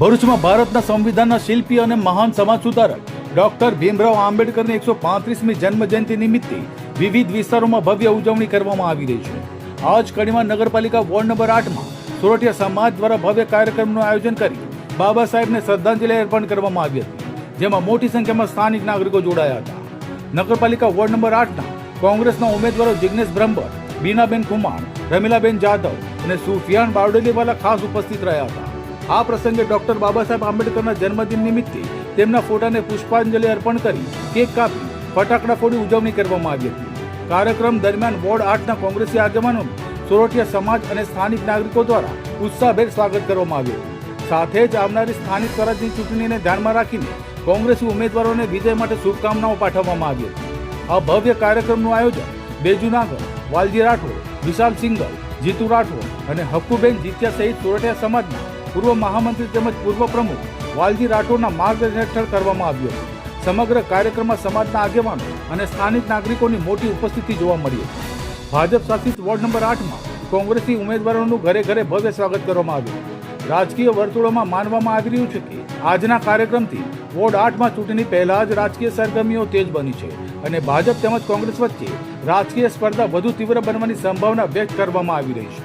ભરૂચમાં ભારતના સંવિધાનના શિલ્પી અને મહાન સમાજ સુધારક ડોક્ટર ભીમરાવ આંબેડકરની 135મી જન્મ જયંતિ નિમિત્તે વિવિધ વિસ્તારોમાં ભવ્ય ઉજવણી કરવામાં આવી રહી છે. આજ કડીમાં નગરપાલિકા વોર્ડ નંબર 8માં સોરઠિયા સમાજ દ્વારા ભવ્ય કાર્યક્રમનું આયોજન કરી બાબા સાહેબને શ્રદ્ધાંજલિ અર્પણ કરવામાં આવી હતી, જેમાં મોટી સંખ્યામાં સ્થાનિક નાગરિકો જોડાયા હતા. નગરપાલિકા વોર્ડ નંબર 8ના કોંગ્રેસના ઉમેદવારો જિગ્નેશ બ્રહ્મભટ્ટ, બીનાબેન કુમાર, રમીલાબેન જાદવ અને સુફિયાન બારડોલીવાલા ખાસ ઉપસ્થિત રહ્યા હતા. આ પ્રસંગે ડોક્ટર બાબા સાહેબ આંબેડકરના જન્મદિન નિમિત્તે તેમના ફોટાને પુષ્પાંજલિ અર્પણ કરી કેક કાપી ફટાકડા ફોડી ઉજવણી કરવામાં આવી હતી. કાર્યક્રમ દરમિયાન વોર્ડ 8ના કોંગ્રેસી આગેવાનોનું સોરઠિયા સમાજ અને સ્થાનિક નાગરિકો દ્વારા ઉત્સાહભેર સ્વાગત કરવામાં આવ્યું. સાથે જ આવનારી સ્થાનિક સ્વરાજની ચૂંટણીને ધ્યાનમાં રાખીને કોંગ્રેસી ઉમેદવારોને વિજય માટે શુભકામનાઓ પાઠવવામાં આવી હતી. આ ભવ્ય કાર્યક્રમનું આયોજન બેજુ નાગર, વાલજી રાઠોડ, વિશાલ સિંગલ, જીતુ રાઠોડ અને હક્કુબેન જીત્યા સહિત સોરઠિયા સમાજના પૂર્વ મહામંત્રી તેમજ પૂર્વ પ્રમુખ વાલજી રાઠોડના માર્ગદર્શન હેઠળ કરવામાં આવ્યો હતો. સમગ્ર કાર્યક્રમમાં સમાજના આગેવાનો અને સ્થાનિક નાગરિકોની મોટી ઉપસ્થિતિ જોવા મળી હતી. ભાજપ શાસિત વોર્ડ નંબર 8માં કોંગ્રેસી ઉમેદવારોનું ઘરે ઘરે ભવ્ય સ્વાગત કરવામાં આવ્યું. રાજકીય વર્તુળોમાં માનવામાં આવી રહ્યું છે કે આજના કાર્યક્રમથી વોર્ડ 8માં ચૂંટણી પહેલા જ રાજકીય સરગર્મીઓ તેજ બની છે અને ભાજપ તેમજ કોંગ્રેસ વચ્ચે રાજકીય સ્પર્ધા વધુ તીવ્ર બનવાની સંભાવના વ્યક્ત કરવામાં આવી રહી છે.